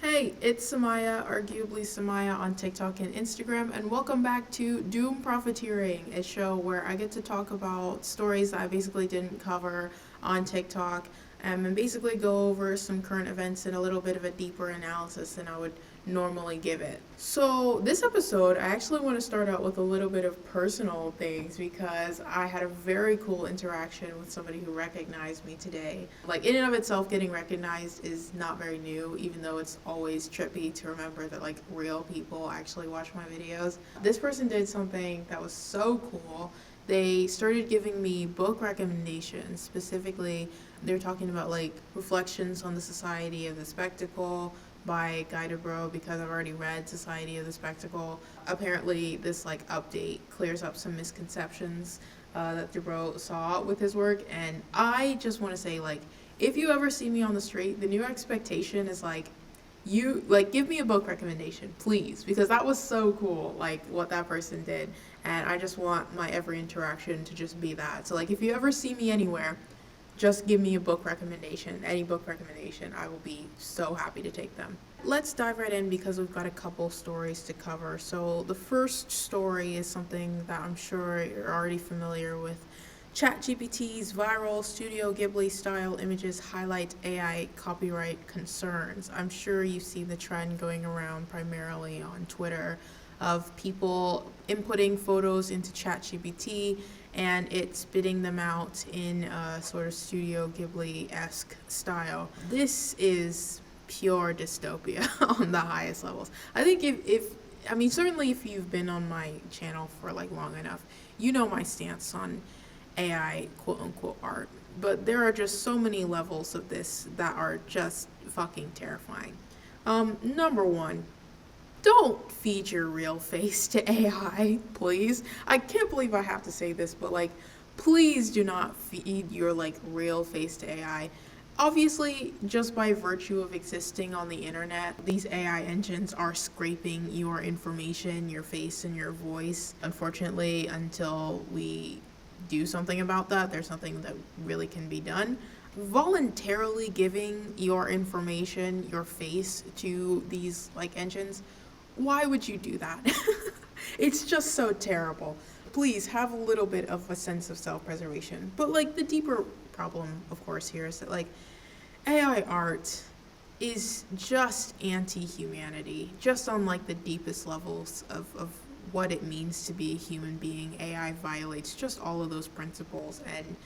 Hey, it's Samaya, arguably Samaya on TikTok and Instagram, and welcome back to Doom Propheteering, a show where I get to talk about stories that I basically didn't cover on TikTok, and basically go over some current events in a little bit of a deeper analysis than I would normally give it. So, this episode, I actually want to start out with a little bit of personal things because I had a very cool interaction with somebody who recognized me today. Like, in and of itself, getting recognized is not very new, even though it's always trippy to remember that, like, real people actually watch my videos. This person did something that was so cool. They started giving me book recommendations. Specifically, they were talking about like Reflections on the Society of the Spectacle by Guy Debro, because I've already read Society of the Spectacle. Apparently, this like update clears up some misconceptions that Debro saw with his work, and I just want to say, like, if you ever see me on the street, the new expectation is like, you like give me a book recommendation, please, because that was so cool, like what that person did, and I just want my every interaction to just be that. So like, if you ever see me anywhere, just give me a book recommendation, any book recommendation. I will be so happy to take them. Let's dive right in because we've got a couple stories to cover. So, the first story is something that I'm sure you're already familiar with. ChatGPT's viral Studio Ghibli style images highlight AI copyright concerns. I'm sure you see the trend going around primarily on Twitter of people inputting photos into ChatGPT and it spitting them out in a sort of Studio Ghibli-esque style. This is pure dystopia on the highest levels. I think I mean, certainly if you've been on my channel for like long enough, you know my stance on AI quote unquote art. But there are just so many levels of this that are just fucking terrifying. Number one, don't feed your real face to AI, please. I can't believe I have to say this, but like, please do not feed your like real face to AI. Obviously, just by virtue of existing on the internet, these AI engines are scraping your information, your face, and your voice. Unfortunately, until we do something about that, there's nothing that really can be done. Voluntarily giving your information, your face to these like engines, why would you do that? It's just so terrible. Please have a little bit of a sense of self-preservation. But like, the deeper problem, of course, here is that like AI art is just anti-humanity, just on like the deepest levels of what it means to be a human being. AI violates just all of those principles, and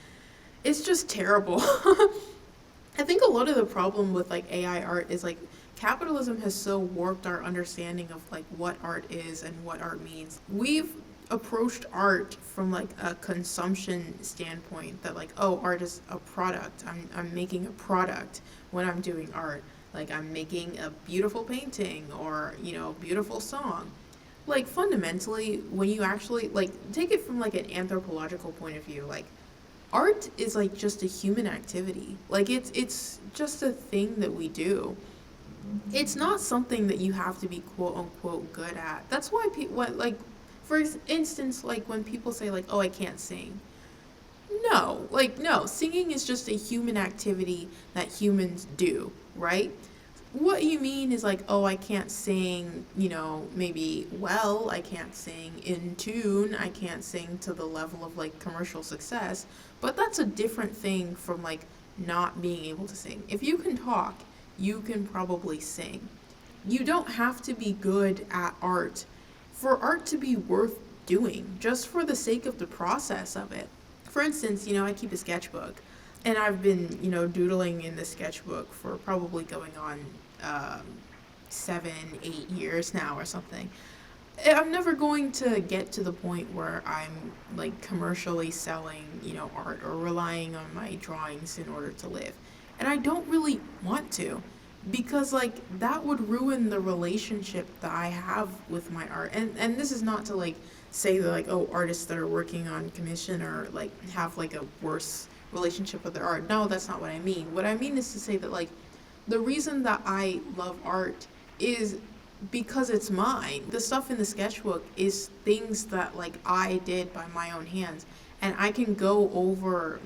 it's just terrible. I think a lot of the problem with like AI art is like capitalism has so warped our understanding of like what art is and what art means. We've approached art from like a consumption standpoint, that like, oh, art is a product. I'm making a product when I'm doing art. Like, I'm making a beautiful painting or, beautiful song. Like, fundamentally, when you actually like take it from like an anthropological point of view, like art is like just a human activity. Like, it's just a thing that we do. It's not something that you have to be quote unquote good at. That's why people, like, for instance, like when people say like, oh, I can't sing. No, like, no, singing is just a human activity that humans do, right? What you mean is like, oh, I can't sing, maybe well, I can't sing in tune, I can't sing to the level of like commercial success, but that's a different thing from like not being able to sing. If you can talk, you can probably sing. You don't have to be good at art for art to be worth doing, just for the sake of the process of it. For instance, I keep a sketchbook, and I've been, doodling in the sketchbook for probably going on 7, 8 years now or something. I'm never going to get to the point where I'm like commercially selling, art or relying on my drawings in order to live. And I don't really want to, because like that would ruin the relationship that I have with my art. And this is not to like say that like, oh, artists that are working on commission or like have like a worse relationship with their art. No, that's not what I mean. What I mean is to say that like the reason that I love art is because it's mine. The stuff in the sketchbook is things that like I did by my own hands, and I can go over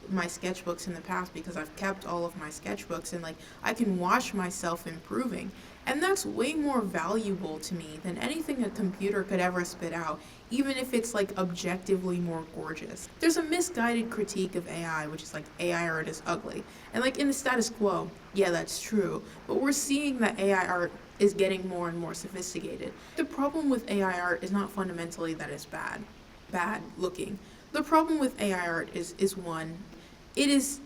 my sketchbooks in the past because I've kept all of my sketchbooks, and like I can watch myself improving. And that's way more valuable to me than anything a computer could ever spit out, even if it's like objectively more gorgeous. There's a misguided critique of AI, which is like AI art is ugly. And like in the status quo, yeah, that's true. But we're seeing that AI art is getting more and more sophisticated. The problem with AI art is not fundamentally that it's bad looking. The problem with AI art is one, it is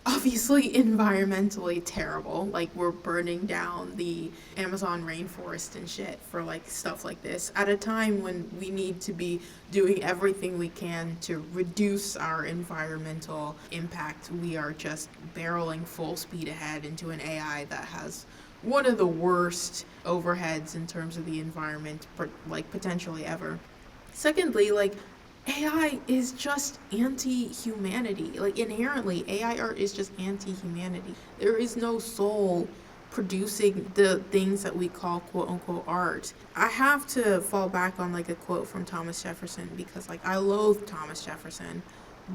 obviously environmentally terrible. Like we're burning down the Amazon rainforest and shit for like stuff like this at a time when we need to be doing everything we can to reduce our environmental impact. We are just barreling full speed ahead into an AI that has one of the worst overheads in terms of the environment, like potentially ever. Secondly, like AI is just anti-humanity. Like inherently, AI art is just anti-humanity. There is no soul producing the things that we call quote unquote art. I have to fall back on like a quote from Thomas Jefferson because like I loathe Thomas Jefferson,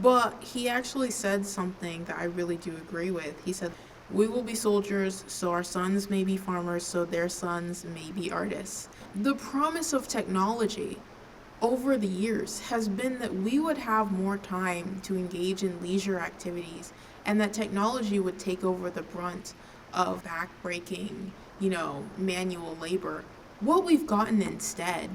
but he actually said something that I really do agree with. He said, "We will be soldiers, so our sons may be farmers, so their sons may be artists." The promise of technology over the years has been that we would have more time to engage in leisure activities and that technology would take over the brunt of backbreaking, manual labor. What we've gotten instead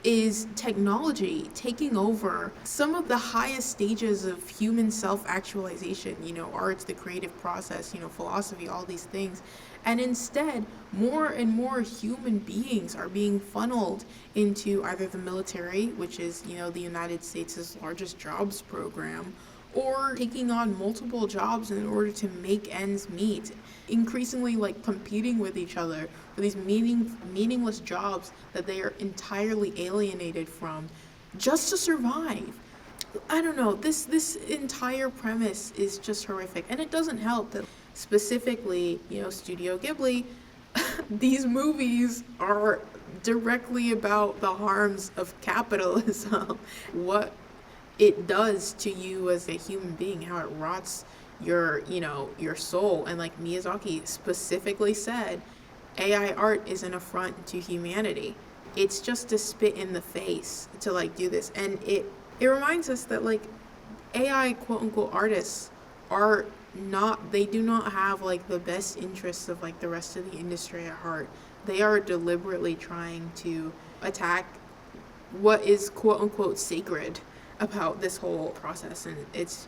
is technology taking over some of the highest stages of human self-actualization, arts, the creative process, philosophy, all these things. And instead, more and more human beings are being funneled into either the military, which is, the United States' largest jobs program, or taking on multiple jobs in order to make ends meet, increasingly like competing with each other for these meaningless jobs that they are entirely alienated from just to survive. I don't know, this entire premise is just horrific, and it doesn't help that specifically, Studio Ghibli, these movies are directly about the harms of capitalism, what it does to you as a human being, how it rots your soul. And like Miyazaki specifically said, AI art is an affront to humanity. It's just a spit in the face to like do this. And it reminds us that like AI quote unquote artists are they do not have like the best interests of like the rest of the industry at heart. They are deliberately trying to attack what is quote unquote sacred about this whole process, and it's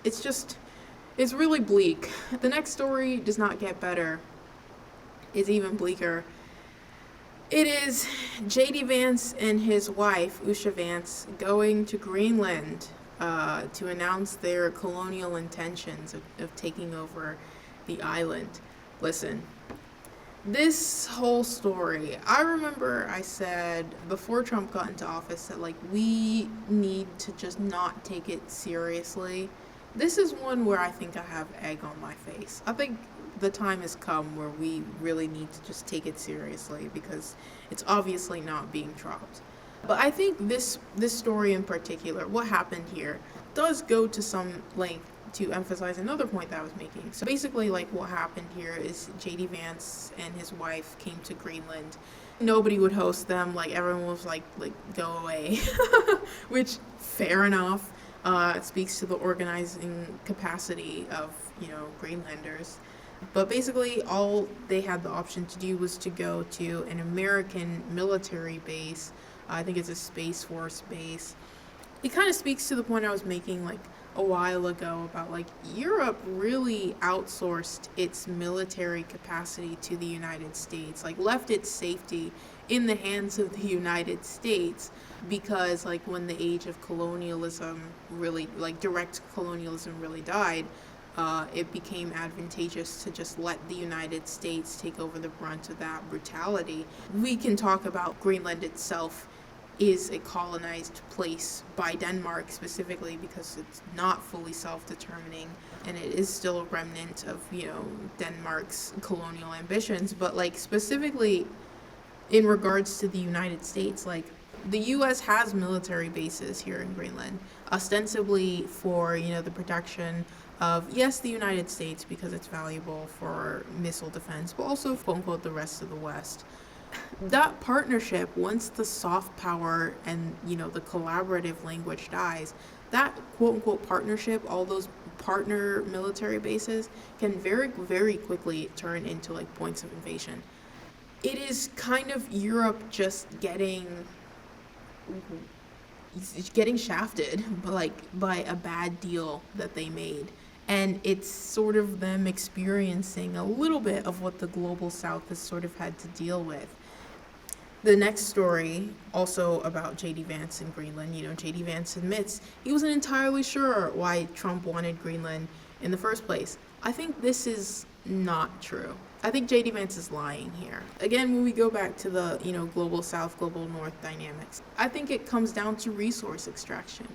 really bleak. The next story does not get better. It's even bleaker. It is J.D. Vance and his wife, Usha Vance, going to Greenland to announce their colonial intentions of taking over the island. Listen, this whole story, I remember I said before Trump got into office that like we need to just not take it seriously. This is one where I think I have egg on my face. I think the time has come where we really need to just take it seriously because it's obviously not being dropped. But I think this story in particular, what happened here, does go to some length to emphasize another point that I was making. So basically, like, what happened here is J.D. Vance and his wife came to Greenland. Nobody would host them. Like, everyone was like go away. Which, fair enough. It speaks to the organizing capacity of, Greenlanders. But basically, all they had the option to do was to go to an American military base. I think it's a Space Force base. It kind of speaks to the point I was making, like, a while ago about, like, Europe really outsourced its military capacity to the United States, like, left its safety in the hands of the United States because, like, when the age of colonialism really, like, direct colonialism really died, it became advantageous to just let the United States take over the brunt of that brutality. We can talk about Greenland itself is a colonized place by Denmark specifically because it's not fully self-determining and it is still a remnant of, Denmark's colonial ambitions. But like specifically in regards to the United States, like the U.S. has military bases here in Greenland, ostensibly for, the protection of, yes, the United States because it's valuable for missile defense, but also, quote unquote, the rest of the West. That partnership, once the soft power and, the collaborative language dies, that quote unquote partnership, all those partner military bases, can very, very quickly turn into like points of invasion. It is kind of Europe just getting shafted by a bad deal that they made, and it's sort of them experiencing a little bit of what the global south has sort of had to deal with. The next story, also about J.D. Vance in Greenland, J.D. Vance admits he wasn't entirely sure why Trump wanted Greenland in the first place. I think this is not true. I think J.D. Vance is lying here. Again, when we go back to the, global south, global north dynamics, I think it comes down to resource extraction.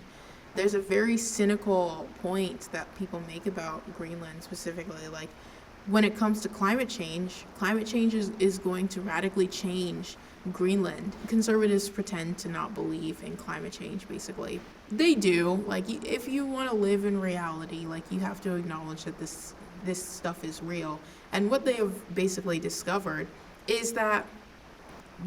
There's a very cynical point that people make about Greenland specifically, like when it comes to climate change is going to radically change Greenland. Conservatives pretend to not believe in climate change, basically. They do. Like, if you want to live in reality, like, you have to acknowledge that this stuff is real. And what they have basically discovered is that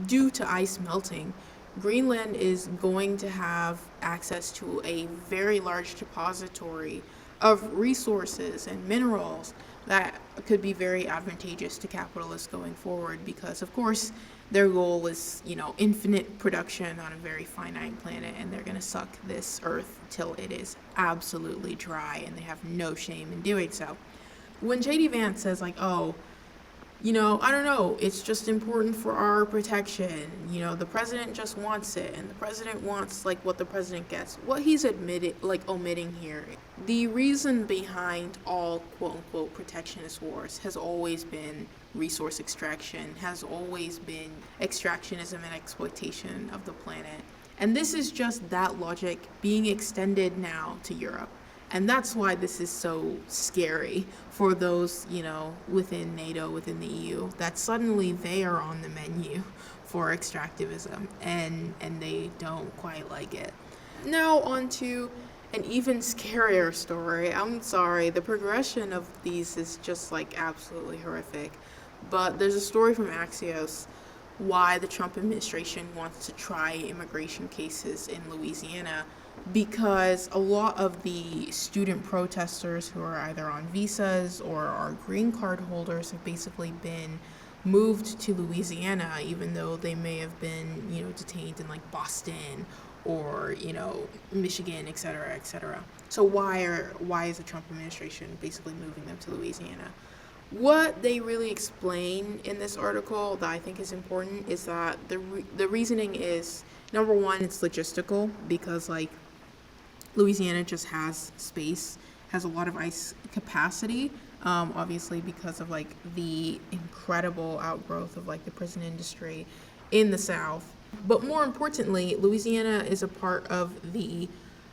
due to ice melting, Greenland is going to have access to a very large depository of resources and minerals that could be very advantageous to capitalists going forward, because of course their goal is, infinite production on a very finite planet, and they're going to suck this earth till it is absolutely dry, and they have no shame in doing so. When J.D. Vance says like, oh, I don't know, it's just important for our protection, the president just wants it, and the president wants like what the president gets. What he's omitting here, the reason behind all quote unquote protectionist wars has always been resource extraction, has always been extractionism and exploitation of the planet. And this is just that logic being extended now to Europe. And that's why this is so scary for those, within NATO, within the EU, that suddenly they are on the menu for extractivism, and they don't quite like it. Now on to an even scarier story. I'm sorry, the progression of these is just like absolutely horrific. But there's a story from Axios why the Trump administration wants to try immigration cases in Louisiana, because a lot of the student protesters who are either on visas or are green card holders have basically been moved to Louisiana, even though they may have been, detained in like Boston or, Michigan, et cetera, et cetera. So why is the Trump administration basically moving them to Louisiana? What they really explain in this article that I think is important is that the reasoning is, number one, it's logistical, because like Louisiana just has space, has a lot of ice capacity, obviously because of like the incredible outgrowth of like the prison industry in the South. But more importantly, Louisiana is a part of the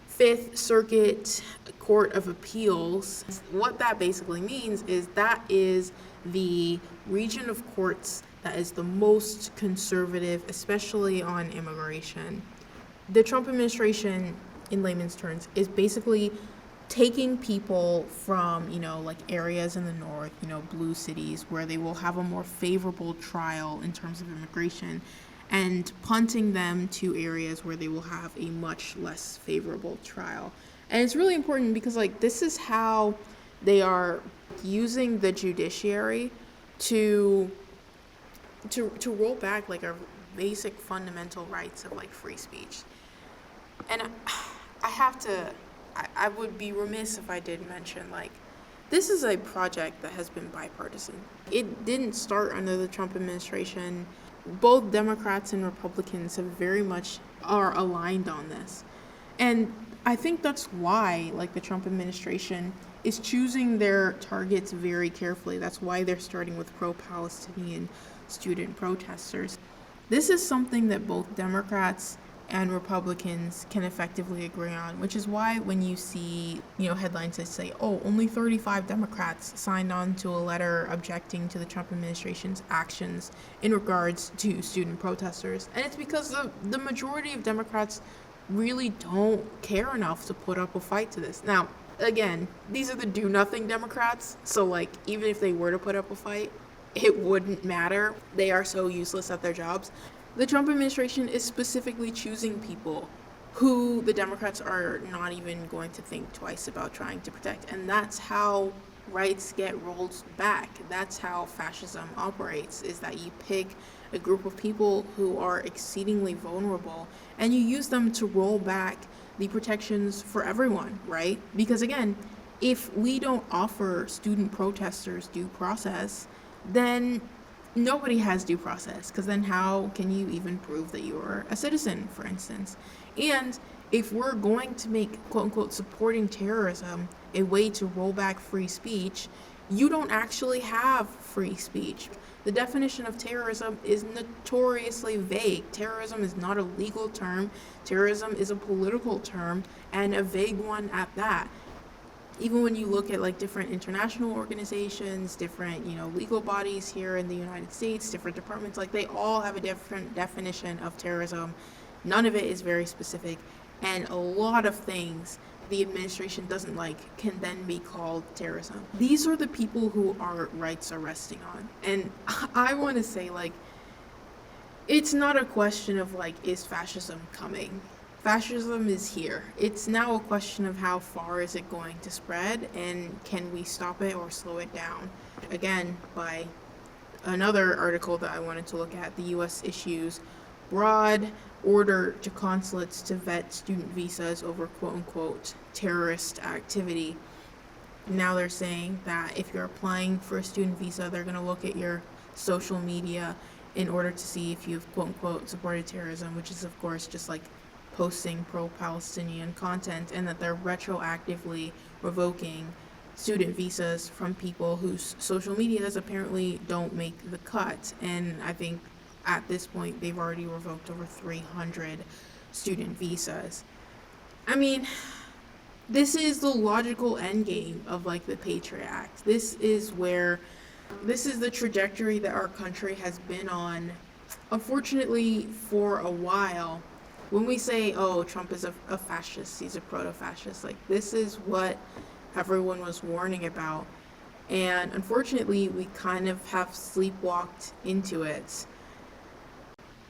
Fifth Circuit Court of Appeals. What that basically means is that is the region of courts that is the most conservative, especially on immigration. The Trump administration, in layman's terms, is basically taking people from, like areas in the north, blue cities, where they will have a more favorable trial in terms of immigration, and punting them to areas where they will have a much less favorable trial. And it's really important because like this is how they are using the judiciary to roll back like our basic fundamental rights of like free speech. And I would be remiss if I did mention like this is a project that has been bipartisan. It didn't start under the Trump administration. Both Democrats and Republicans have very much are aligned on this. And I think that's why like the Trump administration is choosing their targets very carefully. That's why they're starting with pro-Palestinian student protesters. This is something that both Democrats and Republicans can effectively agree on, which is why when you see, headlines that say, oh, only 35 Democrats signed on to a letter objecting to the Trump administration's actions in regards to student protesters. And it's because the majority of Democrats really don't care enough to put up a fight to this. Now, again, these are the do-nothing Democrats, so, like, even if they were to put up a fight, it wouldn't matter. They are so useless at their jobs. The Trump administration is specifically choosing people who the Democrats are not even going to think twice about trying to protect. And that's how rights get rolled back. That's how fascism operates, is that you pick a group of people who are exceedingly vulnerable and you use them to roll back the protections for everyone, right? Because again, if we don't offer student protesters due process, then nobody has due process, because then how can you even prove that you are a citizen, for instance? And if we're going to make quote-unquote supporting terrorism a way to roll back free speech, you don't actually have free speech. The definition of terrorism is notoriously vague. Terrorism is not a legal term. Terrorism is a political term, and a vague one at that. Even when you look at like different international organizations, different, legal bodies here in the United States, different departments, like they all have a different definition of terrorism. None of it is very specific, and a lot of things the administration doesn't like can then be called terrorism. These are the people who our rights are resting on. And I want to say, like, it's not a question of like, is fascism coming? Fascism is here. It's now a question of how far is it going to spread, and can we stop it or slow it down? Again, by another article that I wanted to look at, the U.S. issues broad order to consulates to vet student visas over quote-unquote terrorist activity. Now they're saying that if you're applying for a student visa, they're going to look at your social media in order to see if you've quote-unquote supported terrorism, which is of course just like posting pro-Palestinian content, and that they're retroactively revoking student visas from people whose social medias apparently don't make the cut. And I think at this point they've already revoked over 300 student visas. I mean, this is the logical endgame of like the Patriot Act. This is the trajectory that our country has been on, unfortunately, for a while. When we say, oh, Trump is a fascist, he's a proto-fascist, like, this is what everyone was warning about. And unfortunately, we kind of have sleepwalked into it.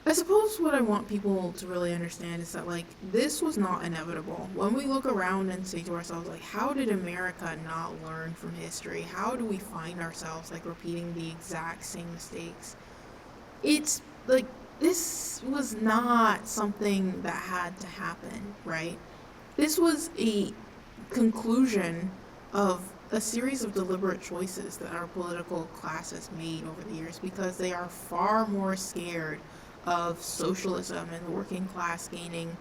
I suppose what I want people to really understand is that, like, this was not inevitable. When we look around and say to ourselves, like, how did America not learn from history? How do we find ourselves, like, repeating the exact same mistakes? It's, like, this was not something that had to happen, right? This was a conclusion of a series of deliberate choices that our political class has made over the years, because they are far more scared of socialism and the working class gaining,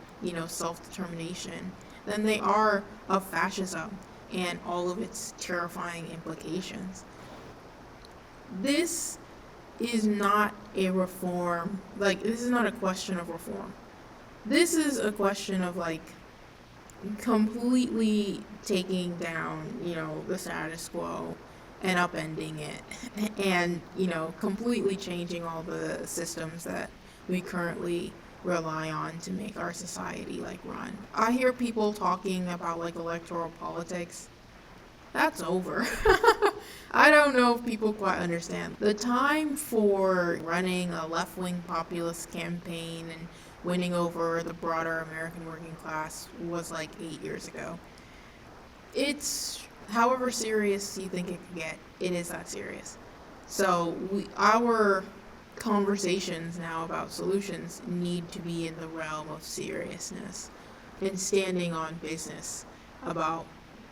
self-determination than they are of fascism and all of its terrifying implications. This is not a reform, like, this is not a question of reform. This is a question of, like, completely taking down, the status quo and upending it, and, completely changing all the systems that we currently rely on to make our society, like, run. I hear people talking about, like, electoral politics. That's over. I don't know if people quite understand. The time for running a left-wing populist campaign and winning over the broader American working class was like 8 years ago. It's however serious you think it could get, it is that serious. So our conversations now about solutions need to be in the realm of seriousness and standing on business about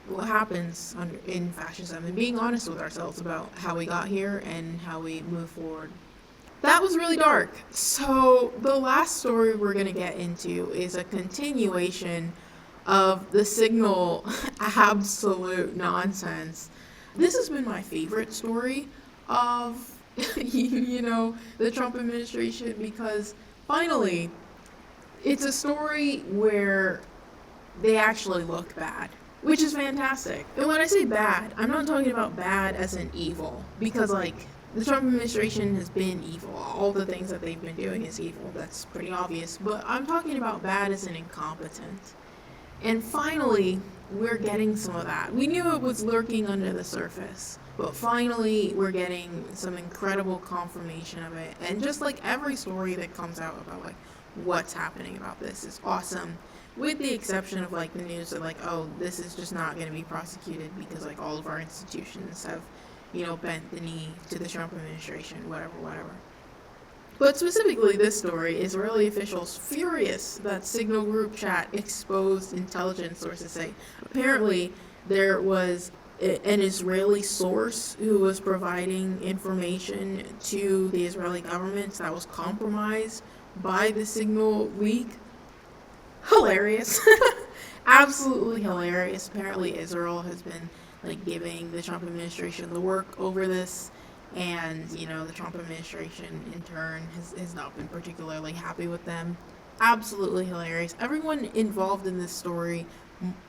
what happens in fascism, and being honest with ourselves about how we got here and how we move forward. That was really dark. So the last story we're going to get into is a continuation of the Signal absolute nonsense. This has been my favorite story of the Trump administration, because finally it's a story where they actually look bad, which is fantastic. And when I say bad, I'm not talking about bad as in evil, because, like, the Trump administration has been evil. All the things that they've been doing is evil. That's pretty obvious. But I'm talking about bad as in incompetent. And finally, we're getting some of that. We knew it was lurking under the surface, but finally, we're getting some incredible confirmation of it. And just like every story that comes out about like what's happening about this is awesome, with the exception of like the news that like, oh, this is just not going to be prosecuted because like all of our institutions have, bent the knee to the Trump administration, whatever. But specifically, this story, Israeli officials furious that Signal group chat exposed intelligence sources say. Apparently, there was an Israeli source who was providing information to the Israeli government that was compromised by the Signal leak. Hilarious. Absolutely hilarious. Apparently, Israel has been like giving the Trump administration the work over this. And, the Trump administration, in turn, has not been particularly happy with them. Absolutely hilarious. Everyone involved in this story,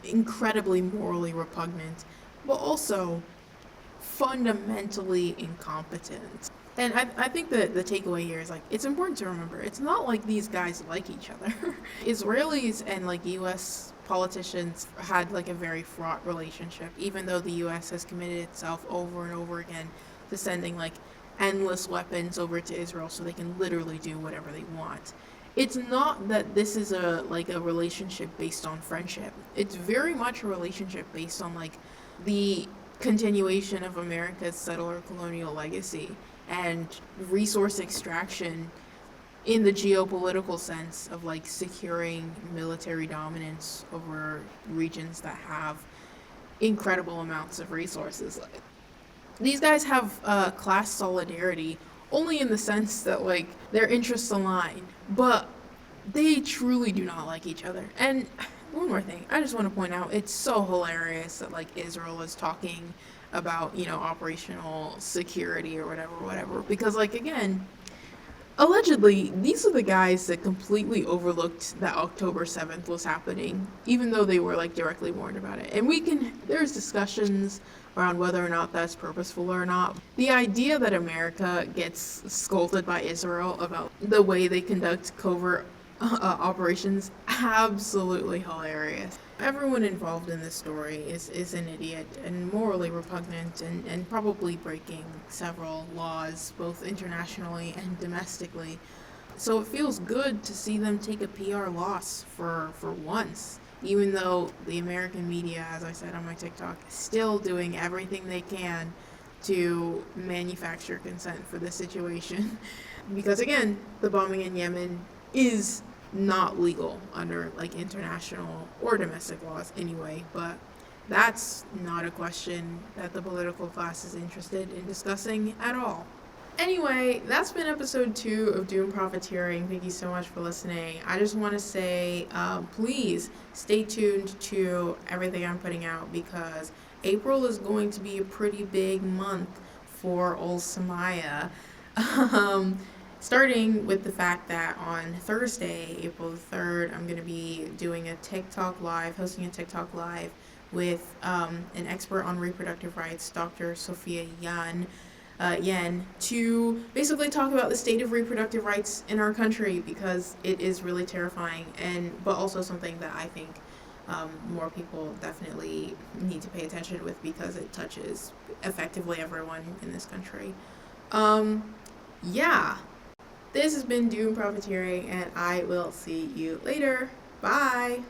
incredibly morally repugnant, but also fundamentally incompetent. And I think that the takeaway here is, like, it's important to remember, it's not like these guys like each other. Israelis and, like, U.S. politicians had, like, a very fraught relationship, even though the U.S. has committed itself over and over again to sending like endless weapons over to Israel so they can literally do whatever they want. It's not that this is a relationship based on friendship. It's very much a relationship based on like the continuation of America's settler colonial legacy and resource extraction in the geopolitical sense of like securing military dominance over regions that have incredible amounts of resources. These guys have class solidarity only in the sense that like their interests align, but they truly do not like each other. And one more thing, I just want to point out, it's so hilarious that like Israel is talking about, operational security or whatever, because like again, allegedly, these are the guys that completely overlooked that October 7th was happening, even though they were like directly warned about it. And there's discussions around whether or not that's purposeful or not. The idea that America gets scolded by Israel about the way they conduct covert operations, absolutely hilarious. Everyone involved in this story is an idiot and morally repugnant and probably breaking several laws, both internationally and domestically. So it feels good to see them take a PR loss for once, even though the American media, as I said on my TikTok, is still doing everything they can to manufacture consent for this situation. Because again, the bombing in Yemen is not legal under like international or domestic laws anyway, but that's not a question that the political class is interested in discussing at all. Anyway, that's been episode 2 of Doom Propheteering. Thank you so much for listening. I just want to say, please stay tuned to everything I'm putting out, because April is going to be a pretty big month for old Samaya. Starting with the fact that on Thursday, April the 3rd, I'm going to be doing hosting a TikTok live with an expert on reproductive rights, Dr. Sophia Yen, to basically talk about the state of reproductive rights in our country, because it is really terrifying, but also something that I think more people definitely need to pay attention with, because it touches effectively everyone in this country. Yeah. This has been Doom Propheteering, and I will see you later. Bye!